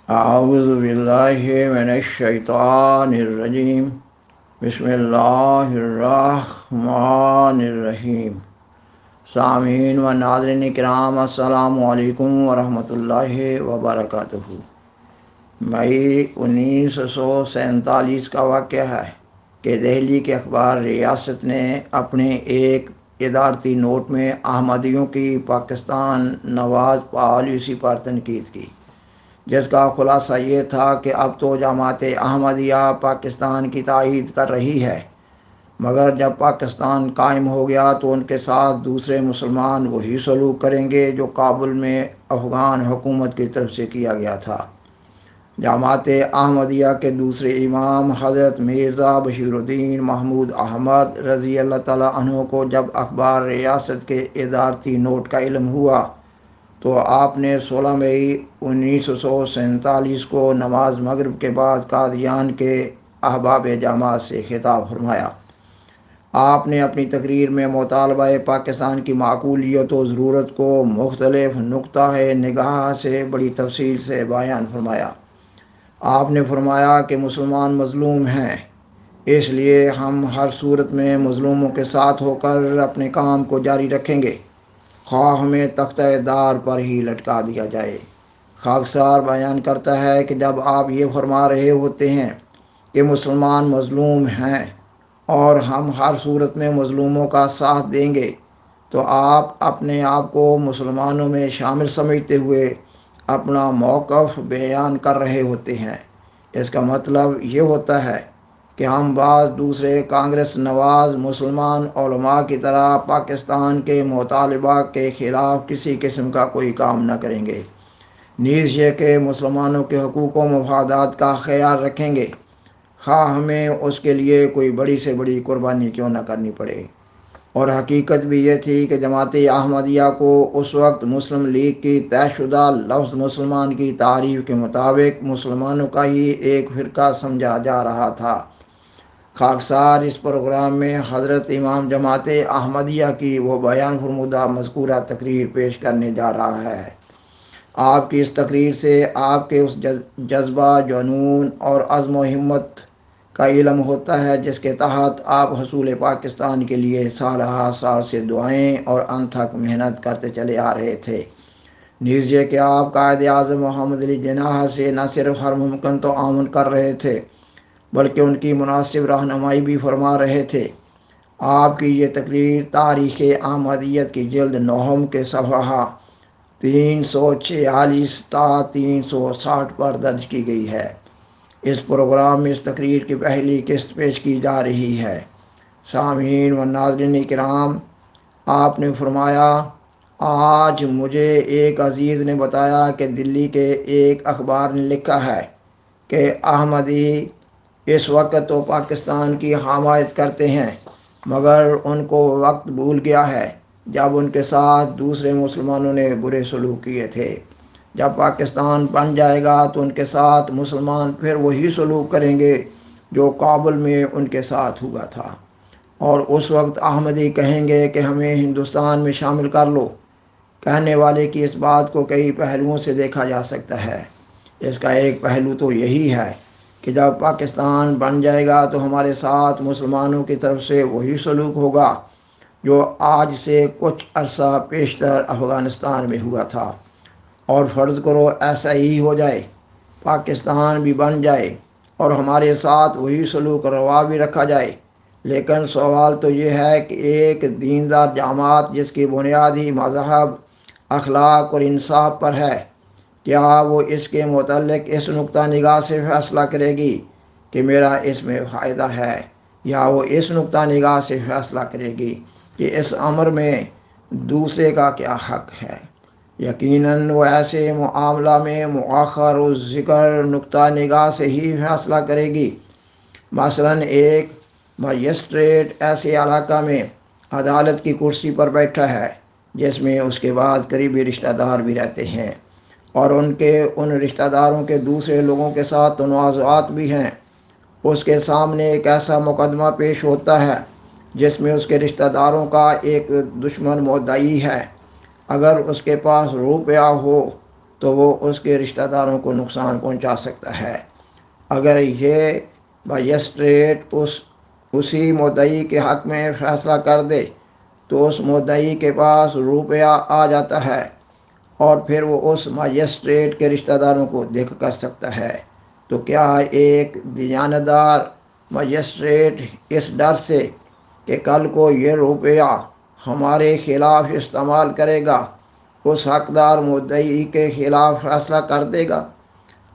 اعوذ باللہ من الشیطان الرجیم بسم اللہ الرحمن الرحیم۔ سامعین و ناظرین کرام، السلام علیکم ورحمۃ اللہ وبرکاتہ۔ مئی 1947 کا واقعہ ہے کہ دہلی کے اخبار ریاست نے اپنے ایک ادارتی نوٹ میں احمدیوں کی پاکستان نواز پالیسی پر تنقید کی، جس کا خلاصہ یہ تھا کہ اب تو جماعت احمدیہ پاکستان کی تائید کر رہی ہے، مگر جب پاکستان قائم ہو گیا تو ان کے ساتھ دوسرے مسلمان وہی سلوک کریں گے جو کابل میں افغان حکومت کی طرف سے کیا گیا تھا۔ جماعت احمدیہ کے دوسرے امام حضرت مرزا بشیر الدین محمود احمد رضی اللہ تعالیٰ عنہ کو جب اخبار ریاست کے ادارتی نوٹ کا علم ہوا تو آپ نے 16 مئی 1947 کو نماز مغرب کے بعد قادیان کے احباب جماعت سے خطاب فرمایا۔ آپ نے اپنی تقریر میں مطالبہ پاکستان کی معقولیت و ضرورت کو مختلف نقطہ نگاہ سے بڑی تفصیل سے بیان فرمایا۔ آپ نے فرمایا کہ مسلمان مظلوم ہیں، اس لیے ہم ہر صورت میں مظلوموں کے ساتھ ہو کر اپنے کام کو جاری رکھیں گے، خواہ ہمیں تختہ دار پر ہی لٹکا دیا جائے۔ خاکسار بیان کرتا ہے کہ جب آپ یہ فرما رہے ہوتے ہیں کہ مسلمان مظلوم ہیں اور ہم ہر صورت میں مظلوموں کا ساتھ دیں گے، تو آپ اپنے آپ کو مسلمانوں میں شامل سمجھتے ہوئے اپنا موقف بیان کر رہے ہوتے ہیں۔ اس کا مطلب یہ ہوتا ہے کہ ہم بعض دوسرے کانگریس نواز مسلمان علماء کی طرح پاکستان کے مطالبہ کے خلاف کسی قسم کا کوئی کام نہ کریں گے، نیز یہ کہ مسلمانوں کے حقوق و مفادات کا خیال رکھیں گے، خواہ ہمیں اس کے لیے کوئی بڑی سے بڑی قربانی کیوں نہ کرنی پڑے۔ اور حقیقت بھی یہ تھی کہ جماعت احمدیہ کو اس وقت مسلم لیگ کی طے شدہ لفظ مسلمان کی تعریف کے مطابق مسلمانوں کا ہی ایک فرقہ سمجھا جا رہا تھا۔ خاکسار اس پروگرام میں حضرت امام جماعت احمدیہ کی وہ بیان فرمودہ مذکورہ تقریر پیش کرنے جا رہا ہے۔ آپ کی اس تقریر سے آپ کے اس جذبہ، جنون اور عزم و ہمت کا علم ہوتا ہے جس کے تحت آپ حصول پاکستان کے لیے سالہ سال سے دعائیں اور انتھک محنت کرتے چلے آ رہے تھے، نیز یہ کہ آپ قائد اعظم محمد علی جناح سے نہ صرف ہر ممکن تعاون کر رہے تھے بلکہ ان کی مناسب رہنمائی بھی فرما رہے تھے۔ آپ کی یہ تقریر تاریخ احمدیت کی جلد نہم کے صفحہ 346 تا 360 پر درج کی گئی ہے۔ اس پروگرام میں اس تقریر کی پہلی قسط پیش کی جا رہی ہے۔ سامعین و ناظرین کرام، آپ نے فرمایا، آج مجھے ایک عزیز نے بتایا کہ دلی کے ایک اخبار نے لکھا ہے کہ احمدی اس وقت تو پاکستان کی حمایت کرتے ہیں، مگر ان کو وقت بھول گیا ہے جب ان کے ساتھ دوسرے مسلمانوں نے برے سلوک کیے تھے۔ جب پاکستان بن جائے گا تو ان کے ساتھ مسلمان پھر وہی سلوک کریں گے جو کابل میں ان کے ساتھ ہوا تھا، اور اس وقت احمدی کہیں گے کہ ہمیں ہندوستان میں شامل کر لو۔ کہنے والے کی اس بات کو کئی پہلوؤں سے دیکھا جا سکتا ہے۔ اس کا ایک پہلو تو یہی ہے کہ جب پاکستان بن جائے گا تو ہمارے ساتھ مسلمانوں کی طرف سے وہی سلوک ہوگا جو آج سے کچھ عرصہ پیشتر افغانستان میں ہوا تھا، اور فرض کرو ایسا ہی ہو جائے، پاکستان بھی بن جائے اور ہمارے ساتھ وہی سلوک روا بھی رکھا جائے، لیکن سوال تو یہ ہے کہ ایک دیندار جماعت جس کی بنیادی مذہب اخلاق اور انصاف پر ہے، کیا وہ اس کے متعلق اس نقطہ نگاہ سے فیصلہ کرے گی کہ میرا اس میں فائدہ ہے، یا وہ اس نقطہ نگاہ سے فیصلہ کرے گی کہ اس امر میں دوسرے کا کیا حق ہے؟ یقیناً وہ ایسے معاملہ میں مؤخر و ذکر نقطہ نگاہ سے ہی فیصلہ کرے گی۔ مثلاً ایک مجسٹریٹ ایسے علاقہ میں عدالت کی کرسی پر بیٹھا ہے جس میں اس کے بعد قریبی رشتہ دار بھی رہتے ہیں، اور ان رشتہ داروں کے دوسرے لوگوں کے ساتھ تنازعات بھی ہیں۔ اس کے سامنے ایک ایسا مقدمہ پیش ہوتا ہے جس میں اس کے رشتہ داروں کا ایک دشمن مدعی ہے۔ اگر اس کے پاس روپیہ ہو تو وہ اس کے رشتہ داروں کو نقصان پہنچا سکتا ہے۔ اگر یہ مجسٹریٹ اسی مدعی کے حق میں فیصلہ کر دے تو اس مدعی کے پاس روپیہ آ جاتا ہے اور پھر وہ اس مجسٹریٹ کے رشتہ داروں کو دیکھ کر سکتا ہے۔ تو کیا ایک دیانتدار مجسٹریٹ اس ڈر سے کہ کل کو یہ روپیہ ہمارے خلاف استعمال کرے گا اس حقدار مدعی کے خلاف فیصلہ کر دے گا؟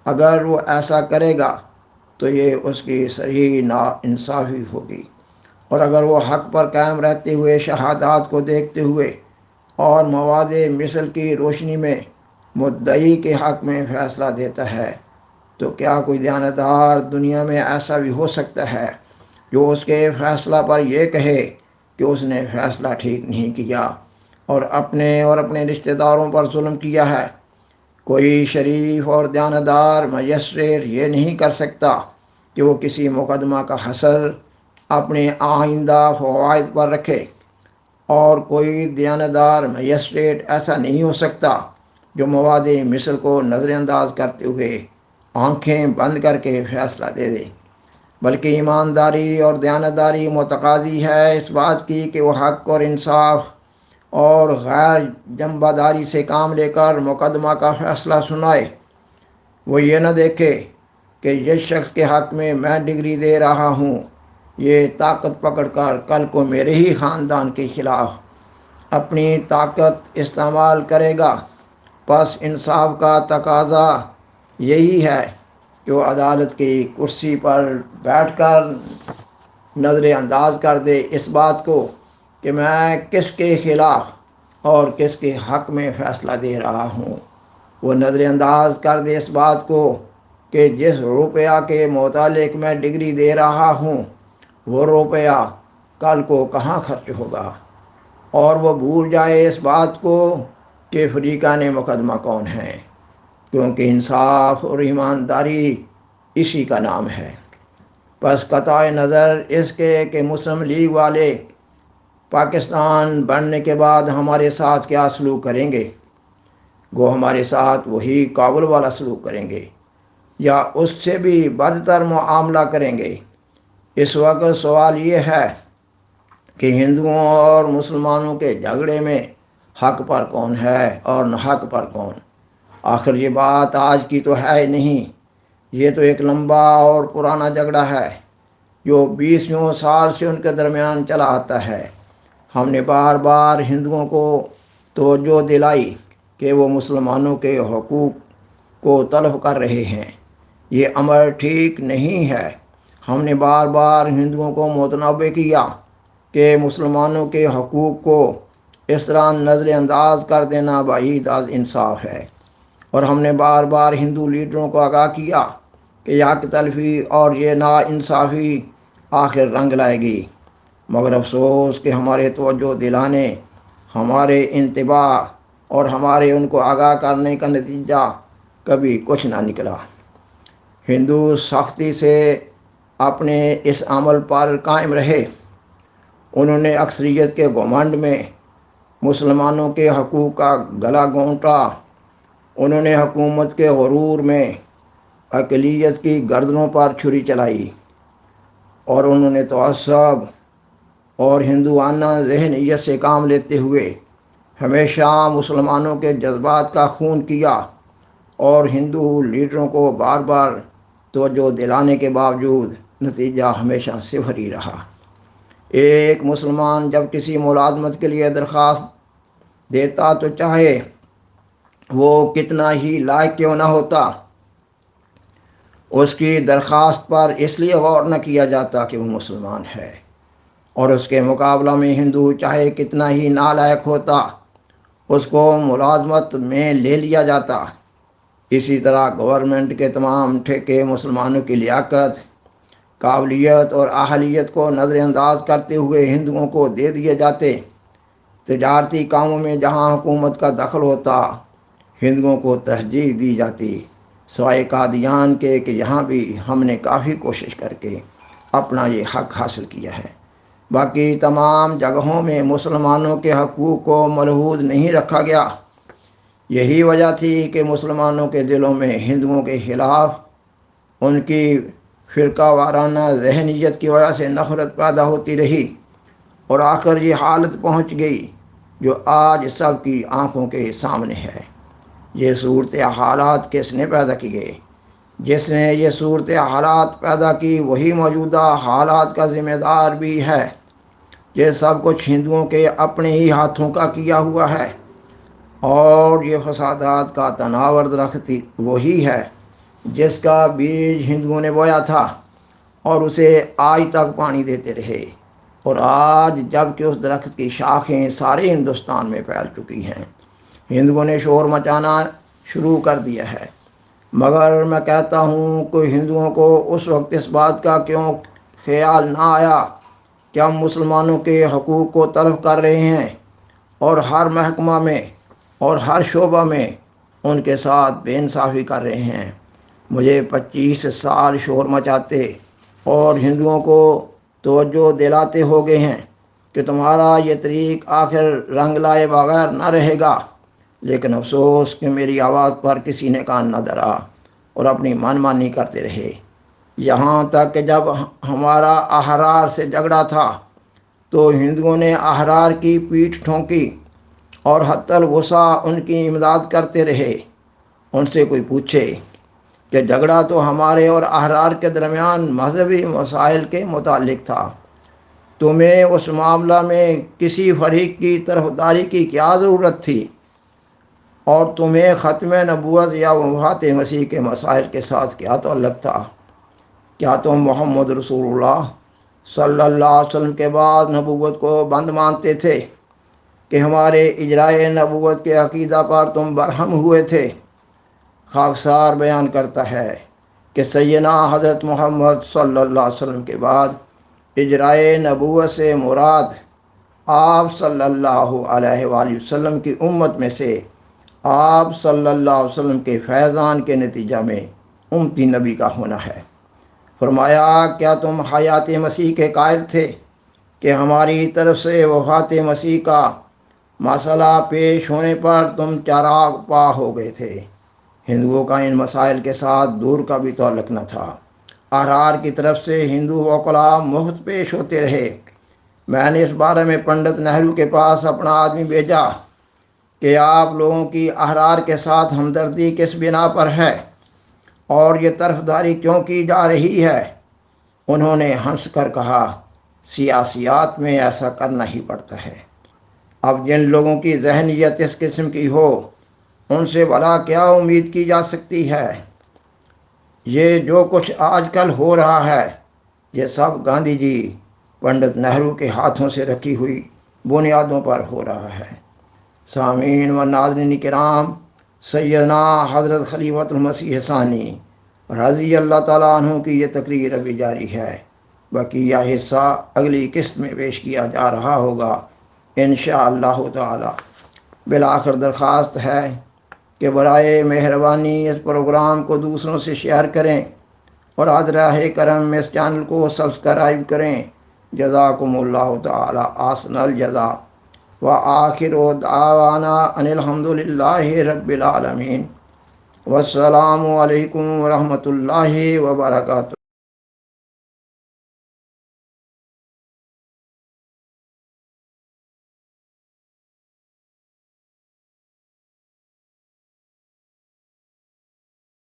اگر وہ ایسا کرے گا تو یہ اس کی صریح ناانصافی ہوگی، اور اگر وہ حق پر قائم رہتے ہوئے شہادات کو دیکھتے ہوئے اور مواد مثل کی روشنی میں مدعی کے حق میں فیصلہ دیتا ہے تو کیا کوئی دیانتدار دنیا میں ایسا بھی ہو سکتا ہے جو اس کے فیصلہ پر یہ کہے کہ اس نے فیصلہ ٹھیک نہیں کیا اور اپنے رشتہ داروں پر ظلم کیا ہے؟ کوئی شریف اور دیانتدار مجسٹریٹ یہ نہیں کر سکتا کہ وہ کسی مقدمہ کا حصر اپنے آئندہ فوائد پر رکھے، اور کوئی دیانتدار مجسٹریٹ ایسا نہیں ہو سکتا جو مواد مثل کو نظر انداز کرتے ہوئے آنکھیں بند کر کے فیصلہ دے دے، بلکہ ایمانداری اور دیانتداری متقاضی ہے اس بات کی کہ وہ حق اور انصاف اور غیر جنبہ داری سے کام لے کر مقدمہ کا فیصلہ سنائے۔ وہ یہ نہ دیکھے کہ جس شخص کے حق میں ڈگری دے رہا ہوں یہ طاقت پکڑ کر کل کو میرے ہی خاندان کے خلاف اپنی طاقت استعمال کرے گا۔ پس انصاف کا تقاضا یہی ہے کہ وہ عدالت کی کرسی پر بیٹھ کر نظر انداز کر دے اس بات کو کہ میں کس کے خلاف اور کس کے حق میں فیصلہ دے رہا ہوں۔ وہ نظر انداز کر دے اس بات کو کہ جس روپیہ کے متعلق میں ڈگری دے رہا ہوں وہ روپیہ کل کو کہاں خرچ ہوگا، اور وہ بھول جائے اس بات کو کہ فریقان مقدمہ کون ہیں، کیونکہ انصاف اور ایمانداری اسی کا نام ہے۔ پس قطع نظر اس کے کہ مسلم لیگ والے پاکستان بننے کے بعد ہمارے ساتھ کیا سلوک کریں گے، وہ ہمارے ساتھ وہی کابل والا سلوک کریں گے یا اس سے بھی بدتر معاملہ کریں گے۔ اس وقت سوال یہ ہے کہ ہندوؤں اور مسلمانوں کے جھگڑے میں حق پر کون ہے اور ناحق پر کون؟ آخر یہ بات آج کی تو ہے نہیں، یہ تو ایک لمبا اور پرانا جھگڑا ہے جو 20 سال سے ان کے درمیان چلا آتا ہے۔ ہم نے بار بار ہندوؤں کو توجہ دلائی کہ وہ مسلمانوں کے حقوق کو تلف کر رہے ہیں، یہ امر ٹھیک نہیں ہے۔ ہم نے بار بار ہندوؤں کو متنبہ کیا کہ مسلمانوں کے حقوق کو اس طرح نظر انداز کر دینا بعید از انصاف ہے، اور ہم نے بار بار ہندو لیڈروں کو آگاہ کیا کہ یہ حق تلفی اور یہ ناانصافی آخر رنگ لائے گی، مگر افسوس کہ ہمارے توجہ دلانے، ہمارے انتباہ اور ہمارے ان کو آگاہ کرنے کا نتیجہ کبھی کچھ نہ نکلا۔ ہندو سختی سے اپنے اس عمل پر قائم رہے۔ انہوں نے اکثریت کے گھمنڈ میں مسلمانوں کے حقوق کا گلا گھونٹا، انہوں نے حکومت کے غرور میں اقلیت کی گردنوں پر چھری چلائی، اور انہوں نے تعصب اور ہندوانہ ذہنیت سے کام لیتے ہوئے ہمیشہ مسلمانوں کے جذبات کا خون کیا، اور ہندو لیڈروں کو بار بار توجہ دلانے کے باوجود نتیجہ ہمیشہ صفر ہی رہا۔ ایک مسلمان جب کسی ملازمت کے لیے درخواست دیتا تو چاہے وہ کتنا ہی لائق کیوں نہ ہوتا، اس کی درخواست پر اس لیے غور نہ کیا جاتا کہ وہ مسلمان ہے، اور اس کے مقابلہ میں ہندو چاہے کتنا ہی نالائق ہوتا اس کو ملازمت میں لے لیا جاتا۔ اسی طرح گورنمنٹ کے تمام ٹھیکے مسلمانوں کی لیاقت، قابلیت اور اہلیت کو نظر انداز کرتے ہوئے ہندوؤں کو دے دیے جاتے۔ تجارتی کاموں میں جہاں حکومت کا دخل ہوتا ہندوؤں کو ترجیح دی جاتی، سوائے قادیان کے کہ یہاں بھی ہم نے کافی کوشش کر کے اپنا یہ حق حاصل کیا ہے۔ باقی تمام جگہوں میں مسلمانوں کے حقوق کو ملحوظ نہیں رکھا گیا۔ یہی وجہ تھی کہ مسلمانوں کے دلوں میں ہندوؤں کے خلاف ان کی فرقہ وارانہ ذہنیت کی وجہ سے نفرت پیدا ہوتی رہی، اور آخر یہ حالت پہنچ گئی جو آج سب کی آنکھوں کے سامنے ہے۔ یہ صورت حالات کس نے پیدا کی گئے؟ جس نے یہ صورت حالات پیدا کی وہی موجودہ حالات کا ذمہ دار بھی ہے۔ یہ سب کچھ ہندوؤں کے اپنے ہی ہاتھوں کا کیا ہوا ہے، اور یہ فسادات کا تناور درخت وہی ہے جس کا بیج ہندوؤں نے بویا تھا اور اسے آج تک پانی دیتے رہے، اور آج جب کہ اس درخت کی شاخیں سارے ہندوستان میں پھیل چکی ہیں، ہندوؤں نے شور مچانا شروع کر دیا ہے۔ مگر میں کہتا ہوں کہ ہندوؤں کو اس وقت اس بات کا کیوں خیال نہ آیا کہ ہم مسلمانوں کے حقوق کو تلف کر رہے ہیں اور ہر محکمہ میں اور ہر شعبہ میں ان کے ساتھ بے انصافی کر رہے ہیں۔ مجھے 25 سال شور مچاتے اور ہندوؤں کو توجہ دلاتے ہو گئے ہیں کہ تمہارا یہ طریق آخر رنگ لائے بغیر نہ رہے گا، لیکن افسوس کہ میری آواز پر کسی نے کان نہ دھرا اور اپنی من مانی کرتے رہے، یہاں تک کہ جب ہمارا احرار سے جھگڑا تھا تو ہندوؤں نے احرار کی پیٹھ ٹھونکی اور حتی الوسع ان کی امداد کرتے رہے۔ ان سے کوئی پوچھے کہ جھگڑا تو ہمارے اور احرار کے درمیان مذہبی مسائل کے متعلق تھا، تمہیں اس معاملہ میں کسی فریق کی طرفداری کی کیا ضرورت تھی، اور تمہیں ختم نبوت یا وفات مسیح کے مسائل کے ساتھ کیا تعلق تھا؟ کیا تم محمد رسول اللہ صلی اللہ علیہ وسلم کے بعد نبوت کو بند مانتے تھے کہ ہمارے اجرائے نبوت کے عقیدہ پر تم برہم ہوئے تھے؟ خاکسار بیان کرتا ہے کہ سیدنا حضرت محمد صلی اللہ علیہ وسلم کے بعد اجرائے نبوت سے مراد آپ صلی اللہ علیہ وآلہ وسلم کی امت میں سے آپ صلی اللہ علیہ وسلم کے فیضان کے نتیجہ میں امتی نبی کا ہونا ہے۔ فرمایا، کیا تم حیات مسیح کے قائل تھے کہ ہماری طرف سے وفات مسیح کا مسئلہ پیش ہونے پر تم چراغ پا ہو گئے تھے؟ ہندوؤں کا ان مسائل کے ساتھ دور کا بھی تعلق نہ تھا۔ احرار کی طرف سے ہندو وکلاء مفت پیش ہوتے رہے۔ میں نے اس بارے میں پنڈت نہرو کے پاس اپنا آدمی بھیجا کہ آپ لوگوں کی احرار کے ساتھ ہمدردی کس بنا پر ہے اور یہ طرفداری کیوں کی جا رہی ہے؟ انہوں نے ہنس کر کہا، سیاسیات میں ایسا کرنا ہی پڑتا ہے۔ اب جن لوگوں کی ذہنیت اس قسم کی ہو ان سے بھلا کیا امید کی جا سکتی ہے؟ یہ جو کچھ آج کل ہو رہا ہے یہ سب گاندھی جی پنڈت نہرو کے ہاتھوں سے رکھی ہوئی بنیادوں پر ہو رہا ہے۔ سامعین و ناظرین کرام، سیدنا حضرت خلیفۃ المسیح ثانی رضی اللہ تعالیٰ عنہ کی یہ تقریر ابھی جاری ہے، بقیہ حصہ اگلی قسط میں پیش کیا جا رہا ہوگا انشاءاللہ تعالی۔ بالآخر درخواست ہے کہ برائے مہربانی اس پروگرام کو دوسروں سے شیئر کریں اور حضرہ کرم اس چینل کو سبسکرائب کریں۔ جزاکم اللہ تعالی احسن الجزاء، وآخر دعوانا ان الحمدللہ رب العالمین، والسلام علیکم ورحمۃ اللہ وبرکاتہ۔